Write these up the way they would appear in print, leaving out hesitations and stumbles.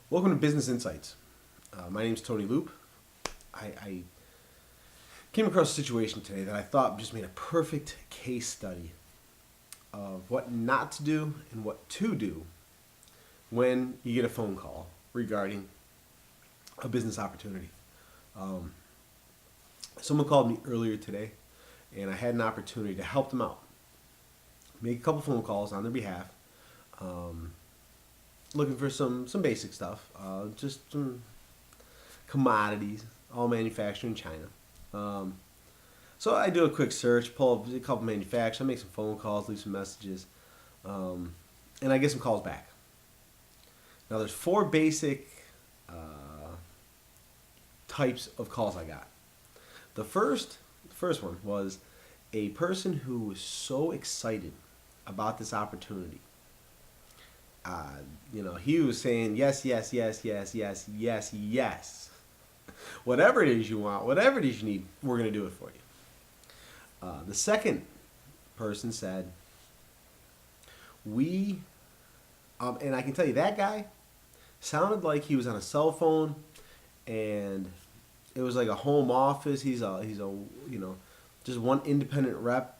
Welcome to Business Insights. My name is Tony Loop. I came across a situation today that I thought just made a perfect case study of what not to do and what to do when you get a phone call regarding a business opportunity. Um, Someone called me earlier today, and I had an opportunity to help them out. Make a couple phone calls on their behalf. Um, Looking for some basic stuff, just some commodities, all manufactured in China. Um, so I do a quick search, pull up a couple manufacturers, I make some phone calls, leave some messages, um, and I get some calls back. Now there's four basic types of calls I got. The first one was a person who was so excited about this opportunity. He was saying yes, yes, yes, yes, yes, yes, yes. Whatever it is you want, whatever it is you need, we're going to do it for you. The second person said, we, and I can tell you that guy sounded like he was on a cell phone, and it was like a home office. He's just one independent rep,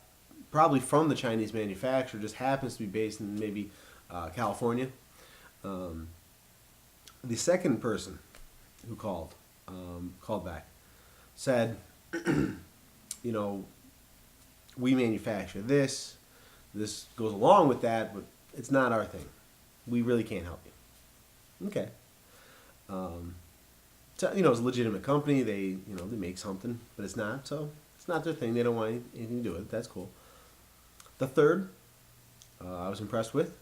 probably from the Chinese manufacturer, just happens to be based in maybe California. Um, the second person who called back, said, you know, we manufacture this. This goes along with that, but it's not our thing. We really can't help you. Okay. Um, so, it's a legitimate company. They make something, but it's not. So it's not their thing. They don't want anything to do with it. That's cool. The third, I was impressed with.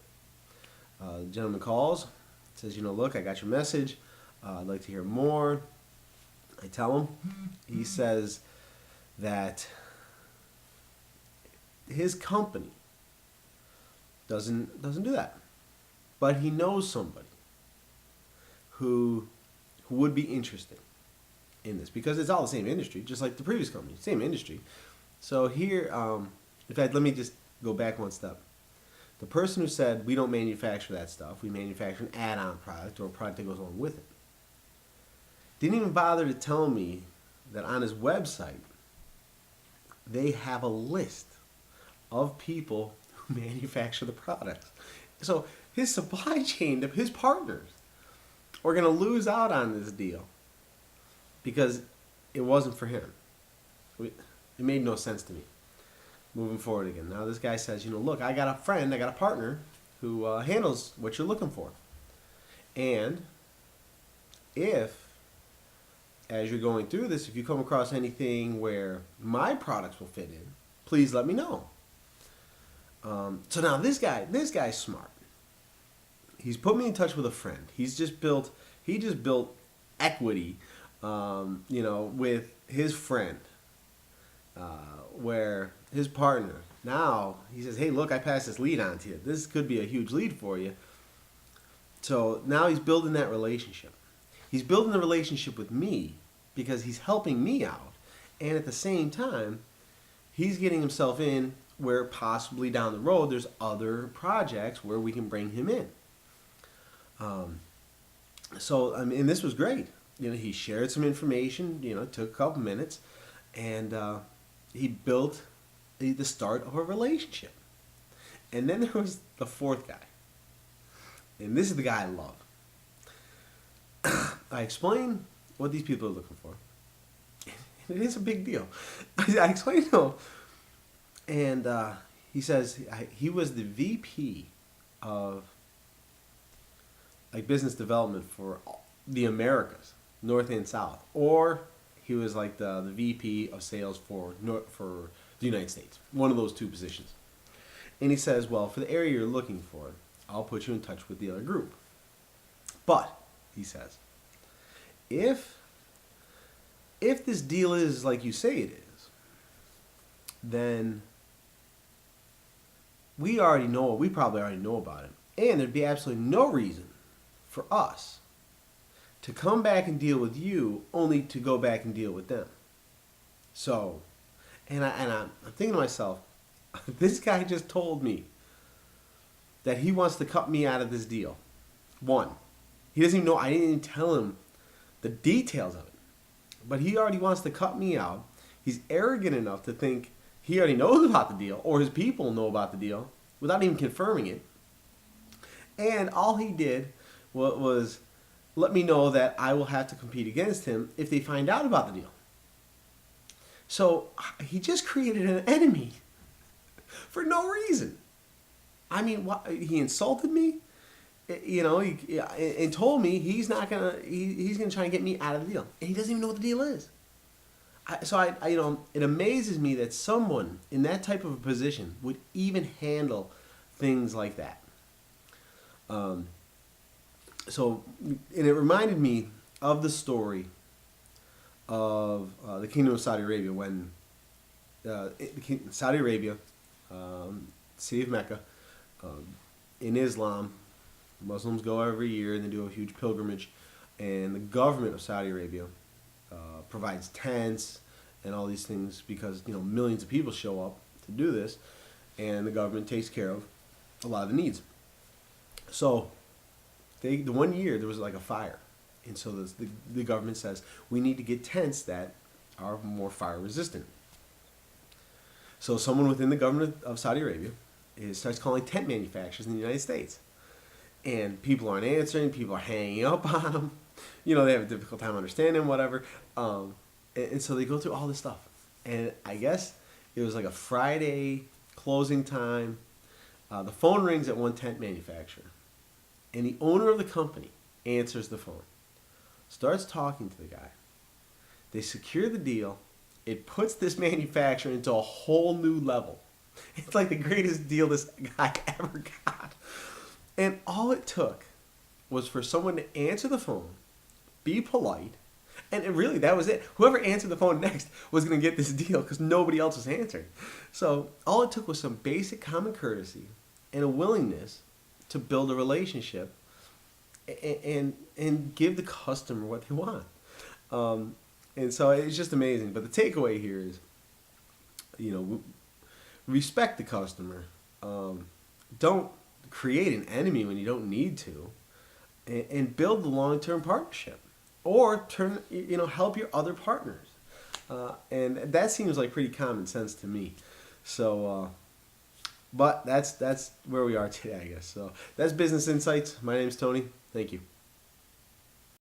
The gentleman calls, says, look, I got your message. I'd like to hear more. I tell him. He says that his company doesn't do that, but he knows somebody who would be interested in this because it's all the same industry, just like the previous company, same industry. So here, in fact, let me just go back one step. The person who said we don't manufacture that stuff, we manufacture an add-on product or a product that goes along with it, didn't even bother to tell me that on his website they have a list of people who manufacture the products. So his supply chain, his partners, are going to lose out on this deal because it wasn't for him. It made no sense to me. Moving forward again. Now this guy says, look, I got a friend, I got a partner who handles what you're looking for. And if, as you're going through this, if you come across anything where my products will fit in, please let me know. So now this guy's smart. He's put me in touch with a friend. He just built equity, with his friend, where his partner, now he says, hey, look, I passed this lead on to you. This could be a huge lead for you. So now he's building that relationship. He's building the relationship with me because he's helping me out. And at the same time, he's getting himself in where possibly down the road there's other projects where we can bring him in. And this was great. He shared some information, it took a couple minutes, and he built the start of a relationship. And then there was the fourth guy. And this is the guy I love. I explain what these people are looking for. And it is a big deal. I explained to him. And he says he was the VP of business development for the Americas, North and South. Or he was like the VP of sales for the United States. One of those two positions. And he says, well, for the area you're looking for, I'll put you in touch with the other group. But, he says, if this deal is like you say it is, then we probably already know about it. And there'd be absolutely no reason for us to come back and deal with you only to go back and deal with them. So, I'm thinking to myself, this guy just told me that he wants to cut me out of this deal. One, He doesn't even know. I didn't even tell him the details of it. But he already wants to cut me out. He's arrogant enough to think he already knows about the deal, or his people know about the deal, without even confirming it. And all he did was let me know that I will have to compete against him if they find out about the deal. So he just created an enemy for no reason. I mean, he insulted me, and told me he's gonna try and get me out of the deal, and he doesn't even know what the deal is. It amazes me that someone in that type of a position would even handle things like that. And it reminded me of the story of the Kingdom of Saudi Arabia when Saudi Arabia, city of Mecca, in Islam, Muslims go every year and they do a huge pilgrimage, and the government of Saudi Arabia provides tents and all these things because millions of people show up to do this, and the government takes care of a lot of the needs. So the one year there was like a fire, and so the government says we need to get tents that are more fire resistant. So someone within the government of Saudi Arabia starts calling tent manufacturers in the United States, and people aren't answering. People are hanging up on them. They have a difficult time understanding whatever. And so they go through all this stuff, and I guess it was like a Friday closing time. The phone rings at one tent manufacturer, and the owner of the company answers the phone, starts talking to the guy. They secure the deal. It puts this manufacturer into a whole new level. It's like the greatest deal this guy ever got. And all it took was for someone to answer the phone, be polite, and really that was it. Whoever answered the phone next was going to get this deal because nobody else was answering. So all it took was some basic common courtesy and a willingness to build a relationship and give the customer what they want. And so it's just amazing. But the takeaway here is, respect the customer. Don't create an enemy when you don't need to, and build the long-term partnership, or help your other partners. And that seems like pretty common sense to me. So, but that's where we are today, I guess. So that's Business Insights. My name's Tony. Thank you.